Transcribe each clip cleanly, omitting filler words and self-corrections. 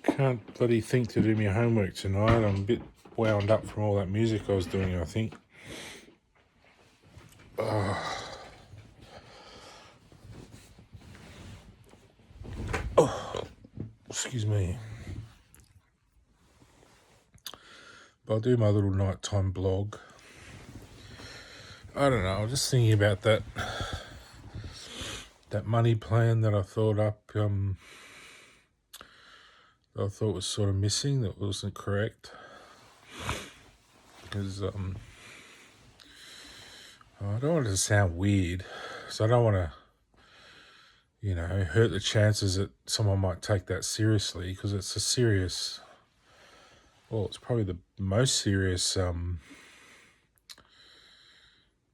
Can't bloody think to do my homework tonight. I'm a bit wound up from all that music I was doing, I think. Excuse me. But I'll do my little nighttime blog. I don't know, I was just thinking about that money plan that I thought up, that I thought was sort of missing, that wasn't correct. Because I don't want it to sound weird, so I don't want to, hurt the chances that someone might take that seriously, because it's a serious, well, it's probably the most serious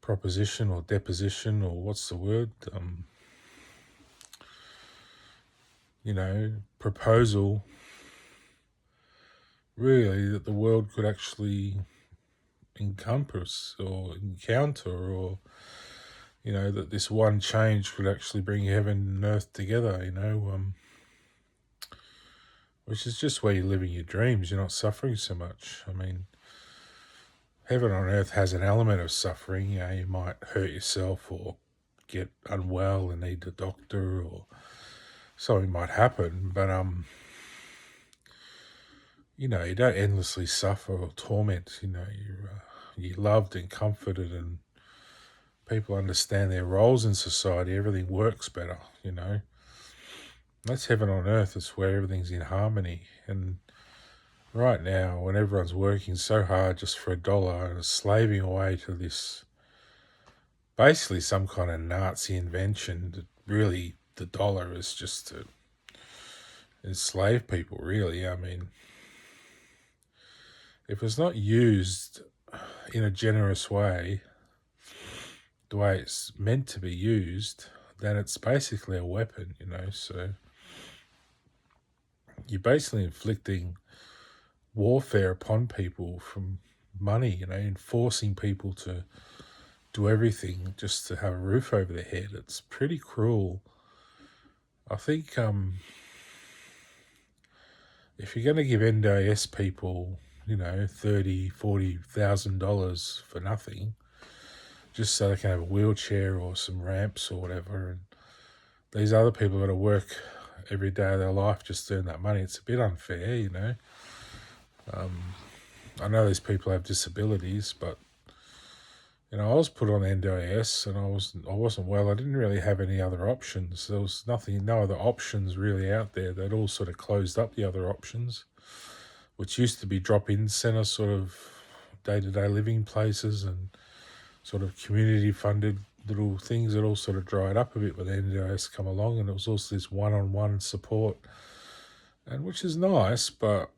proposition or deposition, or what's the word, proposal, really, that the world could actually encompass or encounter, or that this one change could actually bring heaven and earth together, which is just where you're living your dreams. You're not suffering so much. I mean, heaven on earth has an element of suffering. You might hurt yourself or get unwell and need a doctor, or something might happen, but you don't endlessly suffer or torment. You're loved and comforted, and people understand their roles in society. Everything works better. That's heaven on earth. It's where everything's in harmony. And right now, when everyone's working so hard just for $1 and slaving away to this, basically some kind of Nazi invention, that really the dollar is just to enslave people, really. I mean, if it's not used in a generous way, the way it's meant to be used, then it's basically a weapon, so you're basically inflicting warfare upon people from money, and forcing people to do everything just to have a roof over their head. It's pretty cruel. I think if you're going to give NDIS people, $30,000, $40,000 for nothing, just so they can have a wheelchair or some ramps or whatever, and these other people got to work every day of their life just to earn that money, it's a bit unfair, I know these people have disabilities, but I was put on NDIS and I wasn't well. I didn't really have any other options. There was no other options really out there. They'd all sort of closed up the other options, which used to be drop-in centre sort of day-to-day living places and sort of community-funded little things that all sort of dried up a bit when the NDIS come along, and it was also this one-on-one support, and which is nice, but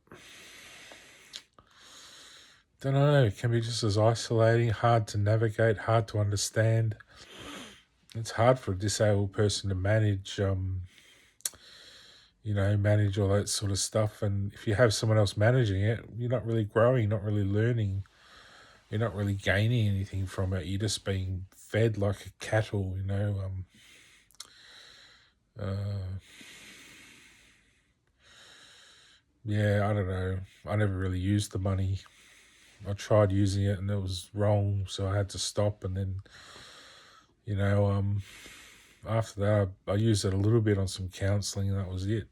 don't know, it can be just as isolating, hard to navigate, hard to understand. It's hard for a disabled person to manage, manage all that sort of stuff. And if you have someone else managing it, you're not really growing, not really learning. You're not really gaining anything from it. You're just being fed like a cattle, yeah, I don't know. I never really used the money. I tried using it and it was wrong, so I had to stop. And then, after that, I used it a little bit on some counselling, and that was it,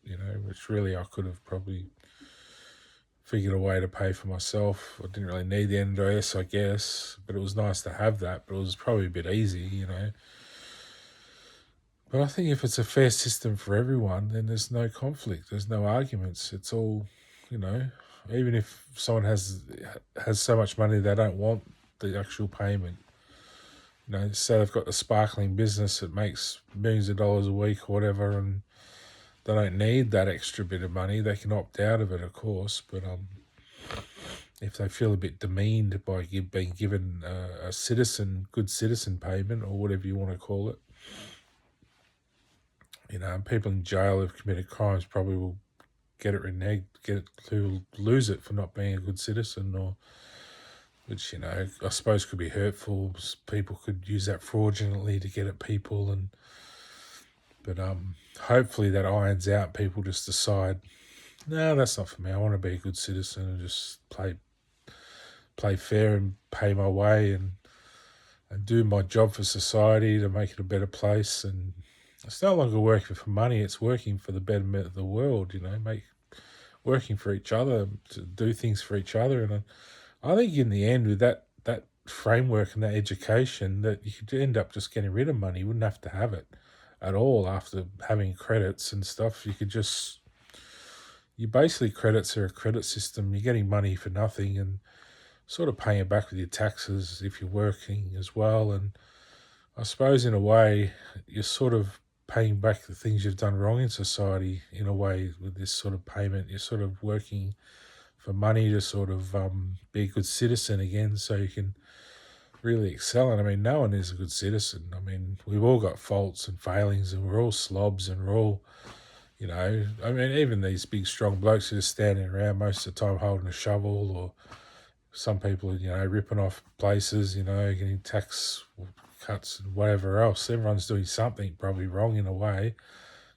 which really I could have probably figured a way to pay for myself. I didn't really need the NDIS, I guess, but it was nice to have that, but it was probably a bit easy, But I think if it's a fair system for everyone, then there's no conflict, there's no arguments. It's all, even if someone has so much money they don't want the actual payment. Say they've got the sparkling business that makes millions of dollars a week or whatever, and they don't need that extra bit of money, they can opt out of it, of course. But if they feel a bit demeaned by being given a good citizen payment, or whatever you want to call it, and people in jail who've committed crimes probably will get it reneged, to lose it for not being a good citizen, or which, I suppose could be hurtful. People could use that fraudulently to get at people, but hopefully that irons out. People just decide, No, that's not for me. I want to be a good citizen and just play fair and pay my way and do my job for society to make it a better place. And it's no longer working for money; it's working for the betterment of the world. Working for each other to do things for each other. And I think in the end, with that framework and that education, that you could end up just getting rid of money. You wouldn't have to have it at all after having credits and stuff. You basically, credits are a credit system. You're getting money for nothing and sort of paying it back with your taxes if you're working as well. And I suppose in a way, you're sort of paying back the things you've done wrong in society in a way with this sort of payment. You're sort of working for money to sort of be a good citizen again so you can really excel. And I mean, no one is a good citizen. I mean, we've all got faults and failings and we're all slobs and we're all, I mean, even these big strong blokes who are standing around most of the time holding a shovel, or some people, ripping off places, getting tax cuts and whatever else. Everyone's doing something probably wrong in a way.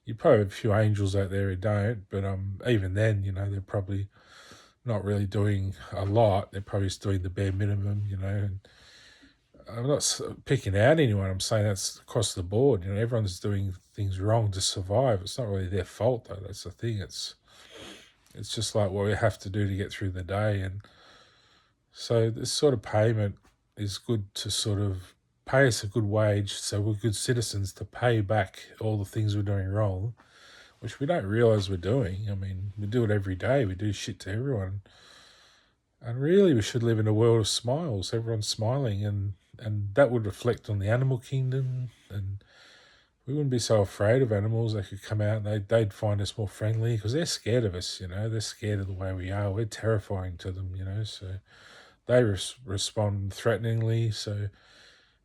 You probably have a few angels out there who don't, but even then, they're probably not really doing a lot. They're probably just doing the bare minimum, And I'm not picking out anyone. I'm saying that's across the board. Everyone's doing things wrong to survive. It's not really their fault, though. That's the thing. It's just like what we have to do to get through the day. And so this sort of payment is good to sort of pay us a good wage so we're good citizens to pay back all the things we're doing wrong, which we don't realise we're doing. I mean, we do it every day. We do shit to everyone. And really, we should live in a world of smiles. Everyone's smiling, and that would reflect on the animal kingdom, and we wouldn't be so afraid of animals. They could come out and they'd find us more friendly because they're scared of us, They're scared of the way we are. We're terrifying to them, So they respond threateningly. So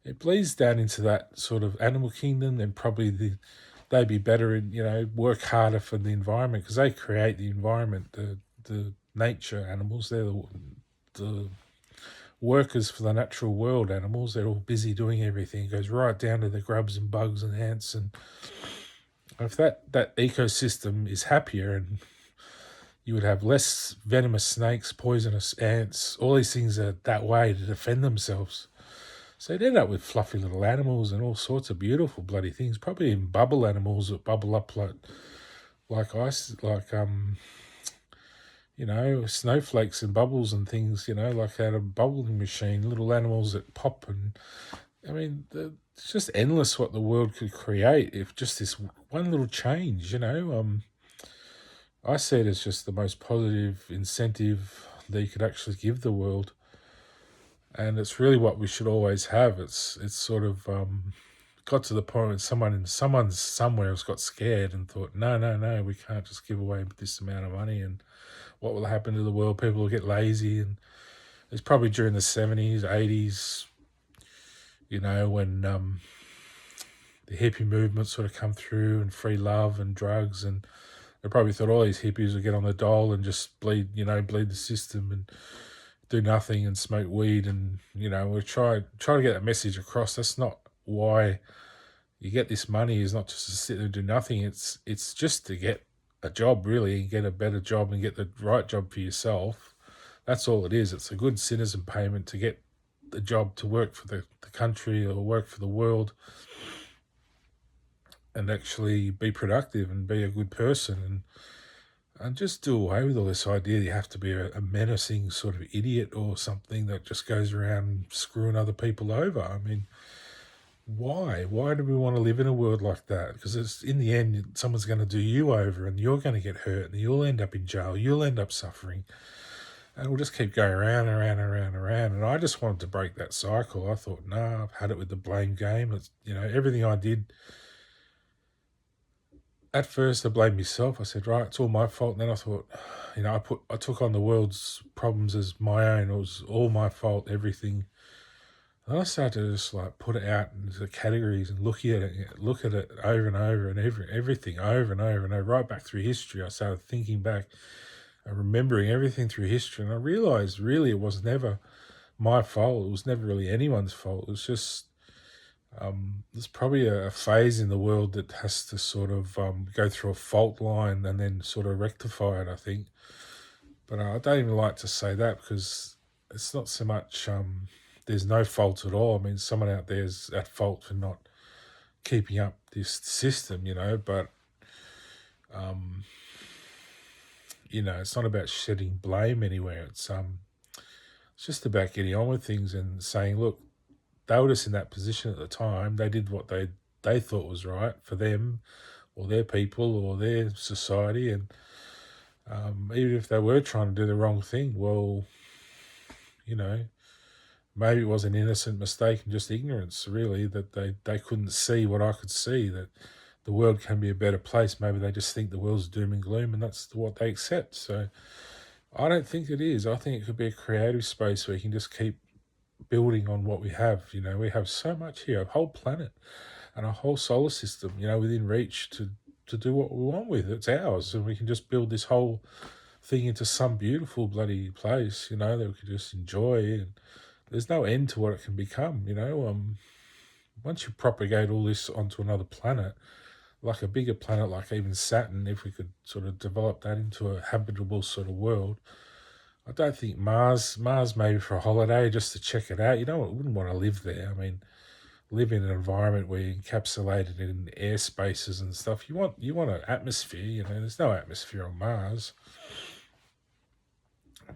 it bleeds down into that sort of animal kingdom, and probably they'd be better in, work harder for the environment because they create the environment, the nature animals. They're the workers for the natural world animals. They're all busy doing everything. It goes right down to the grubs and bugs and ants. And if that ecosystem is happier, and you would have less venomous snakes, poisonous ants, all these things are that way to defend themselves. So you'd end up with fluffy little animals and all sorts of beautiful bloody things, probably even bubble animals that bubble up like ice, like snowflakes and bubbles and things, like out of a bubbling machine, little animals that pop. And I mean, it's just endless what the world could create if just this one little change, I see it as just the most positive incentive that you could actually give the world. And it's really what we should always have. It's sort of got to the point when someone somewhere has got scared and thought, no, we can't just give away this amount of money, and what will happen to the world? People will get lazy. And it's probably during the 70s, 80s, when the hippie movement sort of come through, and free love and drugs, and they probably thought all these hippies would get on the dole and just bleed the system and do nothing and smoke weed. And we try to get that message across. That's not why you get this money. Is not just to sit there and do nothing. It's just to get a job, really, and get a better job and get the right job for yourself. That's all it is. It's a good citizen payment to get the job to work for the country or work for the world, and actually be productive and be a good person, and just do away with all this idea that you have to be a menacing sort of idiot or something that just goes around screwing other people over. I mean, why? Why do we want to live in a world like that? Because it's, in the end, someone's going to do you over, and you're going to get hurt, and you'll end up in jail. You'll end up suffering. And we'll just keep going around and around and around and around. And I just wanted to break that cycle. I thought, I've had it with the blame game. It's, everything I did, at first I blamed myself. I said, right, it's all my fault. And then I thought, I took on the world's problems as my own. It was all my fault, everything. And I started to just put it out into categories and look at it over and over, and everything over and over and over, right back through history. I started thinking back and remembering everything through history, and I realised really it was never my fault. It was never really anyone's fault. It was just There's probably a phase in the world that has to sort of go through a fault line and then sort of rectify it, I think. But I don't even like to say that, because it's not so much there's no fault at all. I mean, someone out there is at fault for not keeping up this system, but it's not about shedding blame anywhere. It's just about getting on with things and saying, look, they were just in that position at the time. They did what they thought was right for them or their people or their society, and even if they were trying to do the wrong thing, well, maybe it was an innocent mistake and just ignorance, really, that they couldn't see what I could see, that the world can be a better place. Maybe they just think the world's doom and gloom, and that's what they accept. So I don't think it is. I think it could be a creative space where you can just keep building on what we have. We have so much here, a whole planet and a whole solar system, within reach to do what we want with. It's ours, and we can just build this whole thing into some beautiful bloody place, that we can just enjoy. And there's no end to what it can become, once you propagate all this onto another planet, like a bigger planet, like even Saturn, if we could sort of develop that into a habitable sort of world. I don't think Mars maybe for a holiday, just to check it out. Wouldn't want to live there. I mean, live in an environment where you're encapsulated in air spaces and stuff. You want an atmosphere. There's no atmosphere on Mars.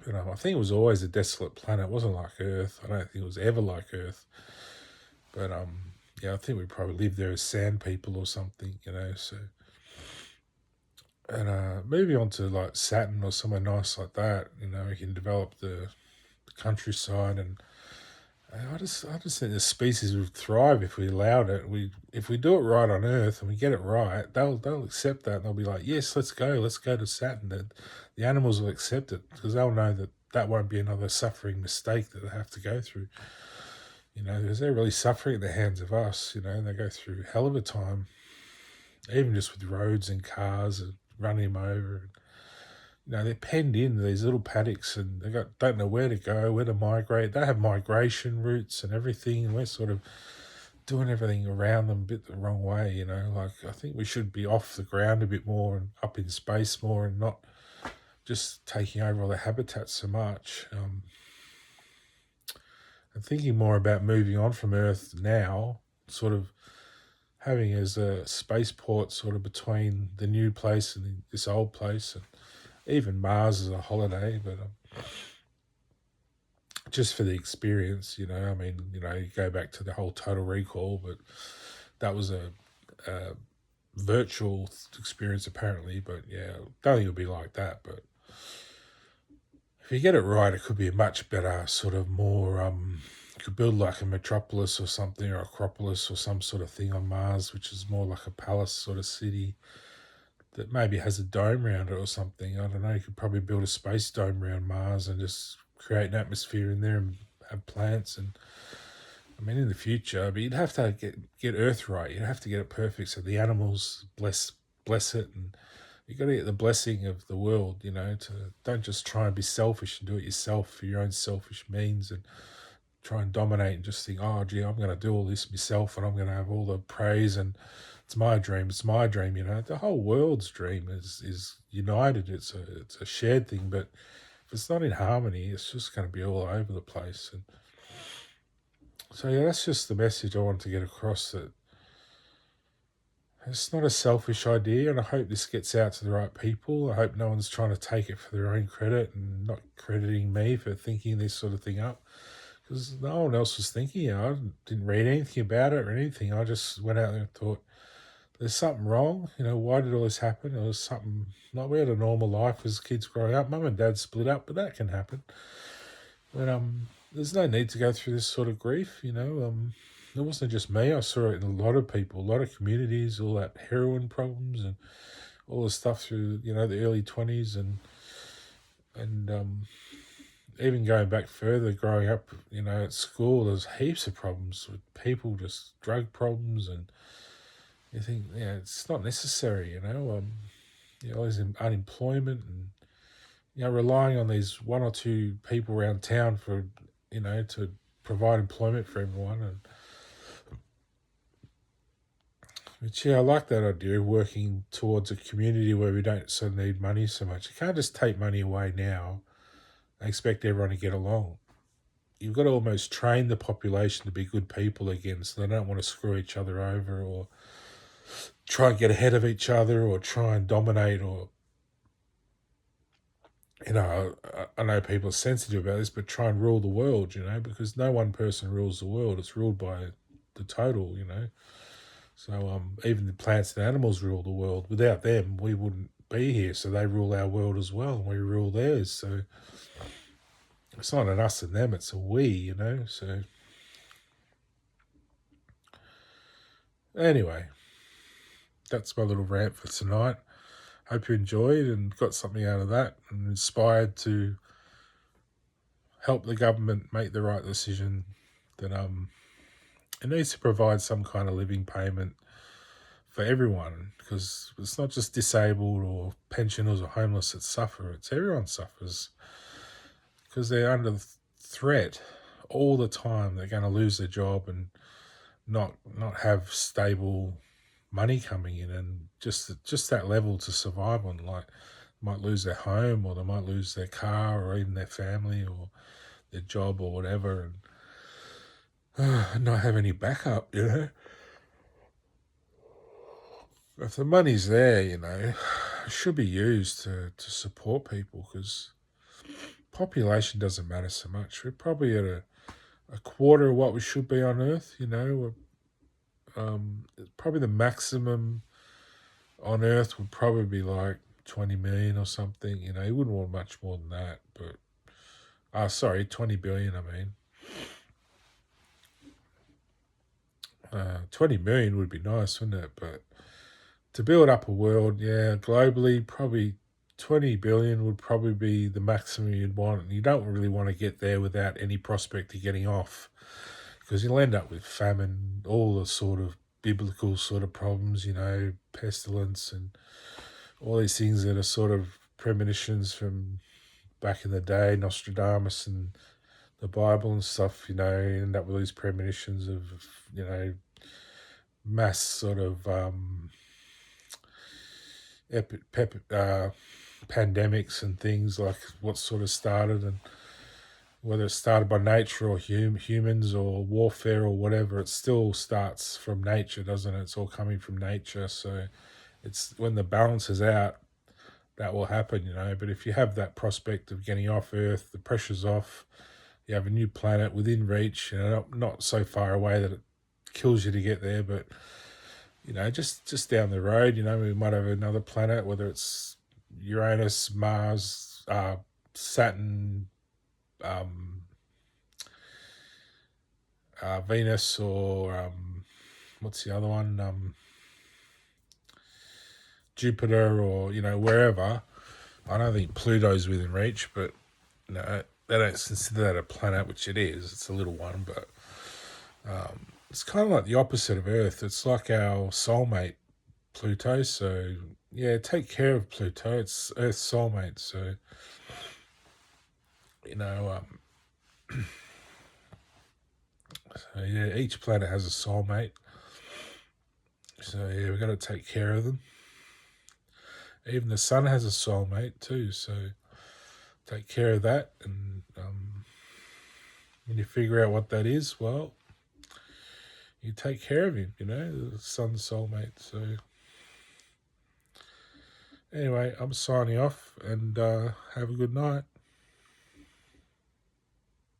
But I think it was always a desolate planet. It wasn't like Earth. I don't think it was ever like Earth. But I think we probably lived there as sand people or something. So. And moving on to like Saturn or somewhere nice like that, we can develop the countryside, and I just think the species would thrive if we allowed it. If we do it right on Earth and we get it right, they'll accept that, and they'll be like, yes, let's go to Saturn. The animals will accept it, because they'll know that won't be another suffering mistake that they have to go through. Because they're really suffering at the hands of us. They go through a hell of a time, even just with roads and cars and running them over. They're penned in these little paddocks, and they don't know where to go, where to migrate. They have migration routes and everything, and we're sort of doing everything around them a bit the wrong way. Like, I think we should be off the ground a bit more and up in space more, and not just taking over all the habitats so much. And thinking more about moving on from Earth now, sort of having as a spaceport sort of between the new place and this old place, and even Mars as a holiday, but just for the experience, you go back to the whole Total Recall, but that was a virtual experience apparently, but yeah, don't think it'll be like that. But if you get it right, it could be a much better sort of more, you could build like a metropolis or something, or Acropolis or some sort of thing on Mars, which is more like a palace sort of city that maybe has a dome around it or something. I don't know. You could probably build a space dome around Mars and just create an atmosphere in there and have plants. And I mean, in the future, but you'd have to get Earth right. You'd have to get it perfect, so the animals bless it, and you got to get the blessing of the world. To don't just try and be selfish and do it yourself for your own selfish means, and try and dominate and just think, oh gee, I'm going to do all this myself, and I'm going to have all the praise, and it's my dream. The whole world's dream is united. It's a shared thing, but if it's not in harmony, it's just going to be all over the place. And so yeah, that's just the message I want to get across, that it's not a selfish idea, and I hope this gets out to the right people. I hope no one's trying to take it for their own credit and not crediting me for thinking this sort of thing up, because no one else was thinking it. I didn't read anything about it or anything. I just went out there and thought, there's something wrong. Why did all this happen? It was something, like, we had a normal life as kids growing up. Mum and Dad split up, but that can happen. But there's no need to go through this sort of grief. It wasn't just me. I saw it in a lot of people, a lot of communities, all that heroin problems and all the stuff through, the early 20s, and even going back further, growing up, at school, there's heaps of problems with people, just drug problems, and you think, it's not necessary, there's unemployment, and relying on these one or two people around town for, to provide employment for everyone, and But yeah, I like that idea of working towards a community where we don't so need money so much. You can't just take money away now and expect everyone to get along. You've got to almost train the population to be good people again, so they don't want to screw each other over or try and get ahead of each other or try and dominate or, I know people are sensitive about this, but try and rule the world, because no one person rules the world. It's ruled by the total. So even the plants and animals rule the world. Without them, we wouldn't be here. So they rule our world as well, and we rule theirs. So it's not an us and them; it's a we. So anyway, that's my little rant for tonight. Hope you enjoyed and got something out of that, and inspired to help the government make the right decision. That it needs to provide some kind of living payment for everyone, because it's not just disabled or pensioners or homeless that suffer. It's everyone suffers because they're under threat all the time. They're going to lose their job and not have stable money coming in, and just that level to survive on. Like, might lose their home, or they might lose their car, or even their family, or their job, or whatever, and not have any backup. If the money's there, it should be used to support people, because population doesn't matter so much. We're probably at a quarter of what we should be on Earth. Probably the maximum on Earth would probably be like 20 million or something. You wouldn't want much more than that. But, 20 billion, I mean. 20 million would be nice, wouldn't it? But to build up a world, globally, probably 20 billion would probably be the maximum you'd want. And you don't really want to get there without any prospect of getting off, because you'll end up with famine, all the sort of biblical sort of problems, pestilence and all these things that are sort of premonitions from back in the day, Nostradamus and the Bible and stuff. You end up with these premonitions of, mass sort of pandemics and things, like what sort of started, and whether it started by nature or humans or warfare or whatever, it still starts from nature, doesn't it? It's all coming from nature. So it's when the balance is out, that will happen. But if you have that prospect of getting off Earth, the pressure's off, you have a new planet within reach, not so far away that it kills you to get there, but just down the road, we might have another planet, whether it's Uranus, Mars, Saturn, Venus, or what's the other one? Jupiter, or wherever. I don't think Pluto's within reach, but they don't consider that a planet, which it is. It's a little one, but it's kind of like the opposite of Earth. It's like our soulmate, Pluto. So take care of Pluto. It's Earth's soulmate. So each planet has a soulmate. So we've got to take care of them. Even the sun has a soulmate too. So take care of that, and when you figure out what that is, well, you take care of him, the sun's soulmate. So anyway, I'm signing off, and have a good night.